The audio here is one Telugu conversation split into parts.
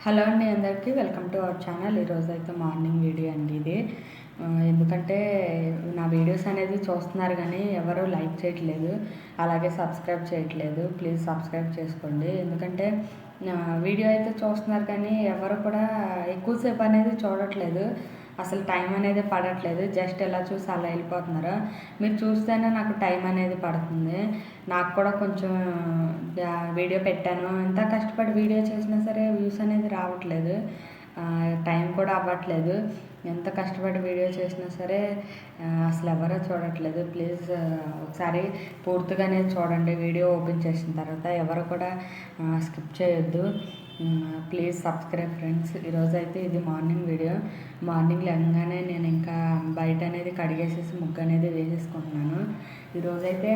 హలో అండి, అందరికీ వెల్కమ్ టు అవర్ ఛానల్. ఈరోజైతే మార్నింగ్ వీడియో అండి ఇది. ఎందుకంటే నా వీడియోస్ అనేది చూస్తున్నారు కానీ ఎవరు లైక్ చేయట్లేదు, అలాగే సబ్స్క్రైబ్ చేయట్లేదు. ప్లీజ్ సబ్స్క్రైబ్ చేసుకోండి. ఎందుకంటే వీడియో అయితే చూస్తున్నారు కానీ ఎవరు కూడా ఎక్కువసేపు అనేది చూడట్లేదు. అసలు టైం అనేది పడట్లేదు. జస్ట్ ఎలా చూసి అలా వెళ్ళిపోతున్నారు. మీరు చూస్తేనే నాకు టైం అనేది పడుతుంది. నాకు కూడా కొంచెం వీడియో పెట్టాను, ఎంత కష్టపడి వీడియో చేసినా సరే వ్యూస్ అనేది రావట్లేదు, టైం కూడా అవ్వట్లేదు. ఎంత కష్టపడి వీడియో చేసినా సరే అసలు ఎవరో చూడట్లేదు. ప్లీజ్ ఒకసారి పూర్తిగానే చూడండి. వీడియో ఓపెన్ చేసిన తర్వాత ఎవరు కూడా స్కిప్ చేయొద్దు. Please subscribe friends. ఈరోజు అయితే ఇది మార్నింగ్ వీడియో. మార్నింగ్ లేవగానే నేను ఇంకా బయట అనేది కడిగేసేసి ముగ్గు అనేది వేసేసుకుంటున్నాను. ఈరోజైతే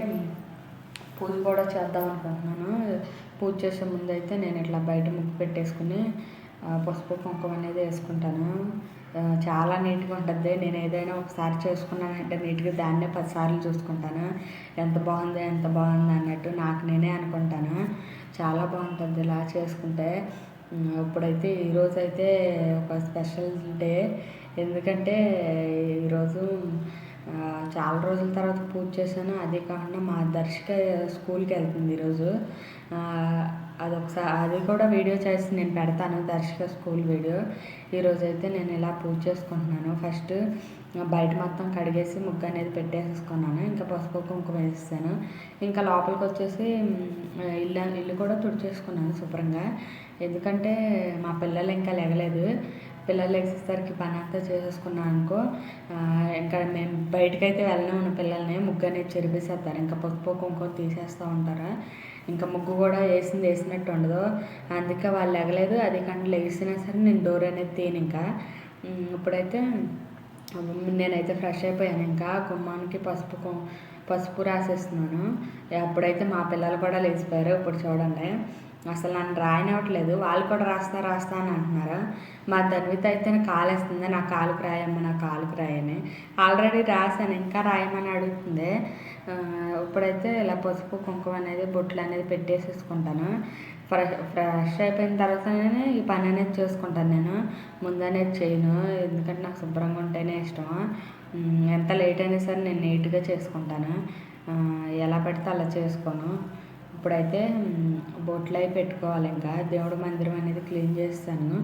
పూజ కూడా చేద్దాం అనుకుంటున్నాను. పూజ చేసే ముందు అయితే నేను ఇట్లా బయట ముగ్గు పెట్టేసుకుని పసుపు కుంకుమ అనేది వేసుకుంటాను. చాలా నీట్గా ఉంటుంది. నేను ఏదైనా ఒకసారి చేసుకున్నానంటే నీట్గా దాన్నే 10 సార్లు చూసుకుంటాను. ఎంత బాగుంది అన్నట్టు నాకు నేనే అనుకుంటాను. చాలా బాగుంటుంది ఇలా చేసుకుంటే. ఇప్పుడైతే ఈరోజైతే ఒక స్పెషల్ డే. ఎందుకంటే ఈరోజు చాలా రోజుల తర్వాత పూజ చేశాను. అదే కాకుండా మా దర్శిక స్కూల్కి వెళ్తుంది ఈరోజు. అది కూడా వీడియో చేసి నేను పెడతాను, దర్శిక స్కూల్ వీడియో. ఈరోజైతే నేను ఇలా పూజ చేసుకుంటున్నాను. ఫస్ట్ బయట మొత్తం కడిగేసి ముగ్గు అనేది పెట్టేసుకున్నాను. ఇంకా పసుపు కుంకుమ వేసేసాను. ఇంకా లోపలికి వచ్చేసి ఇల్లు కూడా తుడిచేసుకున్నాను శుభ్రంగా. ఎందుకంటే మా పిల్లలు ఇంకా లెగలేదు. పిల్లలు వేసేసరికి పని అంతా చేసేసుకున్నాను అనుకో, ఇంకా మేము బయటకైతే వెళ్ళినాము. పిల్లల్ని ముగ్గు అనేది చెరిపేసేస్తారు. ఇంకా పసుపు కుంకుమ తీసేస్తూ ఉంటారా. ఇంకా ముగ్గు కూడా వేసినట్టు ఉండదు. అందుకే వాళ్ళు లెగలేదు. అది కానీ లెగిసినా సరే నేను డోర్ అనేది తీయను. ఇంకా ఇప్పుడైతే నేనైతే ఫ్రెష్ అయిపోయాను. ఇంకా గుమ్మానికి పసుపు రాసేస్తున్నాను. అప్పుడైతే మా పిల్లలు కూడా లేచిపోయారు. ఇప్పుడు చూడండి, అసలు నన్ను రాయనివ్వట్లేదు. వాళ్ళు కూడా రాస్తా అని అంటున్నారు. మా ధన్విత అయితే కాలేస్తుంది, నా కాలుకు రాయమ్మ, నా కాలుకు రాయని. ఆల్రెడీ రాశాను, ఇంకా రాయమని అడుగుతుంది. ఇప్పుడైతే ఇలా పసుపు కుంకుమ అనేది బొట్లు అనేది పెట్టేసేసుకుంటాను. ఫ్రెష్ అయిపోయిన తర్వాతనే ఈ పని అనేది చేసుకుంటాను. నేను ముందనేది చేయను. ఎందుకంటే నాకు శుభ్రంగా ఉంటేనే ఇష్టం. ఎంత లేట్ అయినా సరే నేను నీట్గా చేసుకుంటాను. ఎలా పెడితే అలా చేసుకోను. ఇప్పుడైతే బొట్లు అవి పెట్టుకోవాలి. ఇంకా దేవుడి మందిరం అనేది క్లీన్ చేస్తాను.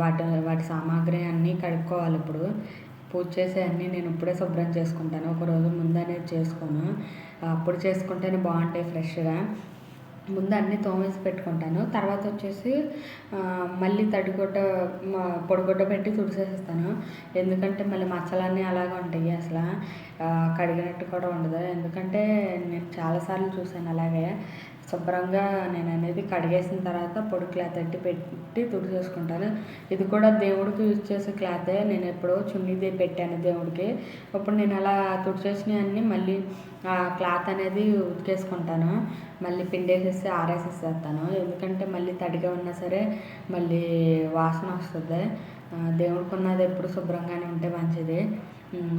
వాటి సామాగ్రి అన్నీ కడుక్కోవాలి. ఇప్పుడు పూజ చేసే అన్నీ నేను ఇప్పుడే శుభ్రం చేసుకుంటాను. ఒకరోజు ముందు అనేది చేసుకోను. అప్పుడు చేసుకుంటేనే బాగుంటాయి ఫ్రెష్గా. ముందు అన్నీ తోమేసి పెట్టుకుంటాను. తర్వాత వచ్చేసి మళ్ళీ పొడిగుడ్డ పెట్టి తుడిసేస్తాను. ఎందుకంటే మళ్ళీ మచ్చలన్నీ అలాగే ఉంటాయి. అసలు కడిగినట్టు కూడా ఉండదు. ఎందుకంటే నేను చాలాసార్లు చూసాను అలాగే. శుభ్రంగా నేను అనేది కడిగేసిన తర్వాత పొడి క్లాత్ పెట్టి తుడిచేసుకుంటాను. ఇది కూడా దేవుడికి యూజ్ చేసే క్లాతే. నేను ఎప్పుడో చున్నీది పెట్టాను దేవుడికి. ఇప్పుడు నేను అలా తుడిచేసినవి అన్నీ మళ్ళీ ఆ క్లాత్ అనేది ఉతికేసుకుంటాను. మళ్ళీ పిండేసేసి ఆరేసేస్తాను. ఎందుకంటే మళ్ళీ తడిగా ఉన్నా సరే మళ్ళీ వాసన వస్తుంది. దేవుడికి ఉన్నది ఎప్పుడు శుభ్రంగానే ఉంటే మంచిది.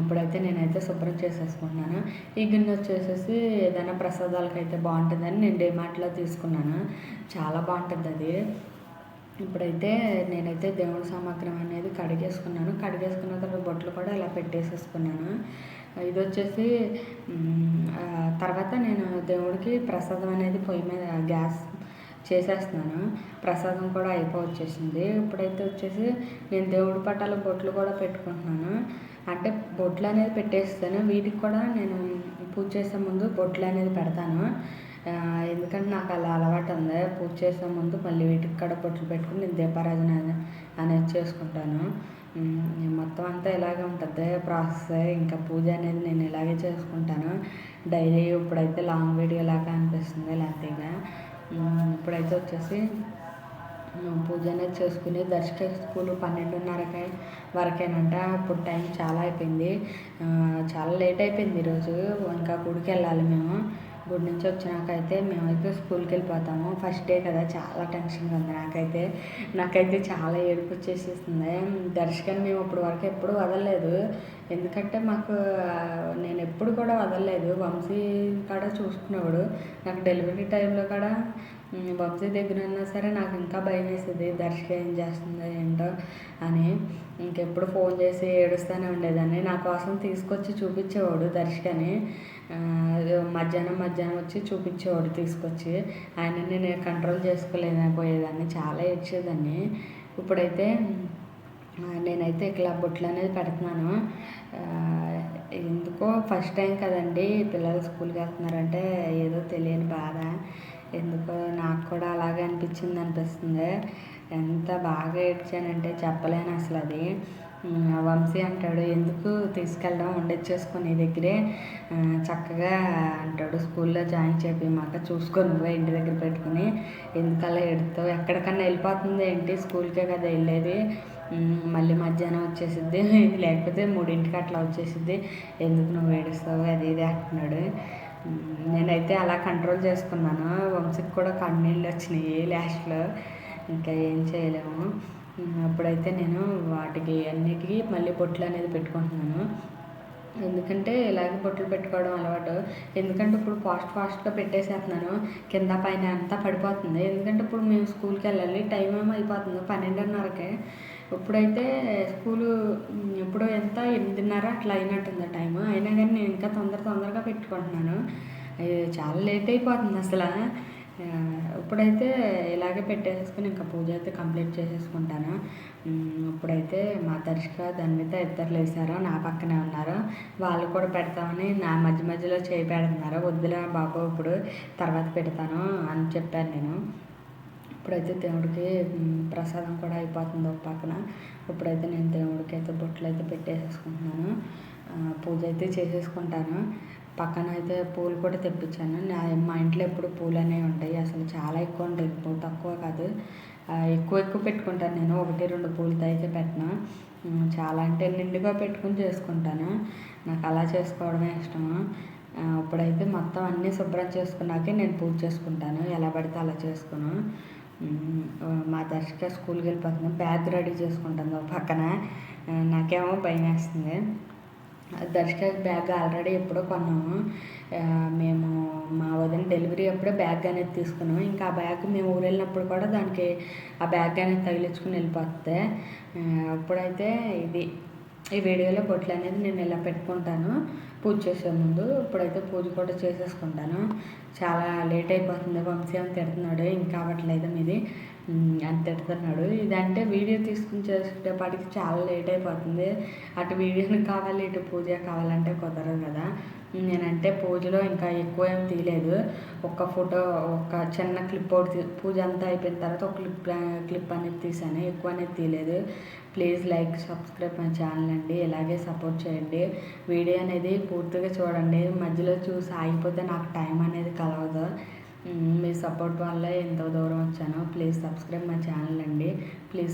ఇప్పుడైతే నేనైతే శుభ్రం చేసేసుకుంటున్నాను. ఈ గిన్నె వచ్చేసేసి ఏదైనా ప్రసాదాలకు అయితే బాగుంటుందని నేను డిమార్ట్లో తీసుకున్నాను. చాలా బాగుంటుంది అది. ఇప్పుడైతే నేనైతే దేవుడి సామాగ్రం అనేది కడిగేసుకున్న తర్వాత బొట్లు కూడా ఇలా పెట్టేసేసుకున్నాను. ఇది వచ్చేసి తర్వాత నేను దేవుడికి ప్రసాదం అనేది పొయ్యి మీద గ్యాస్ చేసేస్తున్నాను. ప్రసాదం కూడా అయిపోవచ్చేసింది. ఇప్పుడైతే వచ్చేసి నేను దేవుడి పట్టాల బొట్లు కూడా పెట్టుకుంటున్నాను. అంటే బొట్లు అనేది పెట్టేస్తాను. వీటికి కూడా నేను పూజ చేసే ముందు బొట్లు అనేది పెడతాను. ఎందుకంటే నాకు అలా అలవాటు ఉంది. పూజ చేసే ముందు మళ్ళీ వీటికి కూడా బొట్లు పెట్టుకుని నేను దీపారాధన అనేది చేసుకుంటాను. మొత్తం అంతా ఇలాగే ఉంటుంది ప్రాసెస్. ఇంకా పూజ అనేది నేను ఇలాగే చేసుకుంటాను డైలీ. ఇప్పుడైతే లాంగ్ వీడియో లాగా అనిపిస్తుంది లెంతీగా. ఇప్పుడైతే వచ్చేసి పూజ అనేది చేసుకుని దర్శక స్కూల్ 12:30 వరకేనంట. అప్పుడు టైం చాలా అయిపోయింది. చాలా లేట్ అయిపోయింది ఈరోజు. ఇంకా గుడికి వెళ్ళాలి మేము. గుడి నుంచి వచ్చినాకైతే మేమైతే స్కూల్కి వెళ్ళిపోతాము. ఫస్ట్ డే కదా, చాలా టెన్షన్గా ఉంది నాకైతే చాలా ఏడుపు వచ్చేసేస్తుంది. దర్శకాన్ని మేము ఇప్పుడు వరకు ఎప్పుడు వదలలేదు. ఎందుకంటే నేను ఎప్పుడు కూడా వదలలేదు. వంశీ కూడా చూసుకునేవాడు. నాకు డెలివరీ టైంలో కూడా వంశీ దగ్గర ఉన్నా సరే నాకు ఇంకా భయం వేసేది, దర్శక ఏం చేస్తుందో ఏంటో అని. ఇంకెప్పుడు ఫోన్ చేసి ఏడుస్తూనే ఉండేదాన్ని. నా కోసం తీసుకొచ్చి చూపించేవాడు దర్శకని. మధ్యాహ్నం వచ్చి చూపించేవాడు తీసుకొచ్చి. ఆయనని నేను కంట్రోల్ చేసుకోలేకపోయేదాన్ని, చాలా ఏడ్చేదాన్ని. ఇప్పుడైతే నేనైతే ఇట్లా బొట్లు అనేది పెడుతున్నాను. ఎందుకో ఫస్ట్ టైం కదండి, పిల్లలు స్కూల్కి వెళ్తున్నారంటే ఏదో తెలియని బాధ. ఎందుకో నాకు కూడా అలాగే అనిపిస్తుంది. ఎంత బాగా ఏడ్చానంటే చెప్పలేను అసలు అది. వంశీ అంటాడు, ఎందుకు తీసుకెళ్ళడం, వండిచ్చేసుకొని నీ దగ్గరే చక్కగా అంటాడు, స్కూల్లో జాయిన్ చేపిమాక, చూసుకో నువ్వే ఇంటి దగ్గర పెట్టుకుని, ఎందుకలా ఎడుతావు, ఎక్కడికన్నా వెళ్ళిపోతుంది ఏంటి, స్కూల్కే కదా వెళ్ళేది, మళ్ళీ మధ్యాహ్నం వచ్చేసిద్ది, లేకపోతే 3ంటికి అట్లా వచ్చేసిద్ది, ఎందుకు నువ్వు ఏడుస్తావు అది ఇది అంటున్నాడు. నేనైతే అలా కంట్రోల్ చేసుకున్నాను. వంశీకి కూడా కన్నీళ్ళు వచ్చినాయి లాస్ట్లో. ఇంకా ఏం చేయలేము. అప్పుడైతే నేను వాటికి అన్నిటికీ మళ్ళీ బొట్లు అనేది పెట్టుకుంటున్నాను. ఎందుకంటే ఇలాగే బొట్లు పెట్టుకోవడం అలవాటు. ఎందుకంటే ఇప్పుడు ఫాస్ట్గా పెట్టేసేస్తున్నాను, కింద పైన అంతా పడిపోతుంది. ఎందుకంటే ఇప్పుడు మేము స్కూల్కి వెళ్ళాలి, టైం ఏమో అయిపోతుంది 12:30కే. ఇప్పుడైతే స్కూలు ఇప్పుడు ఎంత 8:30 అట్లా అయినట్టుంది టైము. అయినా కానీ నేను ఇంకా తొందరగా పెట్టుకుంటున్నాను. చాలా లేట్ అయిపోతుంది అసలు. ఇప్పుడైతే ఇలాగే పెట్టేసుకుని ఇంకా పూజ అయితే కంప్లీట్ చేసేసుకుంటాను. ఇప్పుడైతే మా దర్శక ధన్విత ఇద్దరు లేసారు, నా పక్కనే ఉన్నారు. వాళ్ళు కూడా పెడతామని నా మధ్యలో చేయి పెడుతున్నారు. వద్దులే బాబు, ఇప్పుడు తర్వాత పెడతాను అని చెప్పాను నేను. ఇప్పుడైతే దేవుడికి ప్రసాదం కూడా అయిపోతుంది ఒక పక్కన. ఇప్పుడైతే నేను దేవుడికి అయితే బొట్లు అయితే పెట్టేసేసుకుంటున్నాను. పూజ అయితే చేసేసుకుంటాను. పక్కన అయితే పూలు కూడా తెప్పించాను. మా ఇంట్లో ఎప్పుడు పూలు అనేవి ఉంటాయి, అసలు చాలా ఎక్కువ ఉంటాయి, పూలు తక్కువ కాదు. ఎక్కువ పెట్టుకుంటాను నేను, 1-2 పూలతో అయితే పెట్టను. చాలా అంటే నిండుగా పెట్టుకుని చేసుకుంటాను. నాకు అలా చేసుకోవడమే ఇష్టము. ఇప్పుడైతే మొత్తం అన్నీ శుభ్రం చేసుకున్నాకే నేను పూజ చేసుకుంటాను, ఎలా పడితే అలా చేసుకోను. మా దర్శక స్కూల్కి వెళ్ళిపోతుంది, బ్యాగ్ రెడీ చేసుకుంటాను పక్కన. నాకేమో భయం వేస్తుంది. దర్శక బ్యాగ్ ఆల్రెడీ ఎప్పుడో కొన్నాము మేము. మా వదిన డెలివరీ అప్పుడే బ్యాగ్ అనేది తీసుకున్నాము. ఇంకా ఆ బ్యాగ్ మేము ఊరు వెళ్ళినప్పుడు కూడా దానికి ఆ బ్యాగ్ అనేది తగిలించుకుని వెళ్ళిపోతుంది. ఇప్పుడైతే ఈ వీడియోలో బొట్లు అనేది నేను ఇలా పెట్టుకుంటాను పూజ చేసే ముందు. ఇప్పుడైతే పూజ కూడా చేసేసుకుంటాను. చాలా లేట్ అయిపోతుంది, వంశీ అని తిడుతున్నాడు, ఇంకా అవ్వట్లేదు మీది అని తిడుతున్నాడు. ఇదంటే వీడియో తీసుకుని చేసేటప్పటికి చాలా లేట్ అయిపోతుంది. అటు వీడియోని కావాలి, ఇటు పూజ కావాలంటే కుదరదు కదా. నేనంటే పూజలో ఇంకా ఎక్కువ ఏం తీయలేదు, ఒక ఫోటో, ఒక చిన్న క్లిప్ ఒకటి పూజ అంతా అయిపోయిన తర్వాత ఒక క్లిప్ అనేది తీసాను, ఎక్కువ అనేది తీయలేదు. Please like, subscribe my channel అండి. ఇలాగే సపోర్ట్ చేయండి. వీడియో అనేది పూర్తిగా చూడండి, మధ్యలో చూసి ఆగిపోతే నాకు టైం అనేది కలవదు. మీ సపోర్ట్ వల్ల ఎంతో దూరం వచ్చాను. ప్లీజ్ సబ్స్క్రైబ్ మై ఛానల్ అండి. ప్లీజ్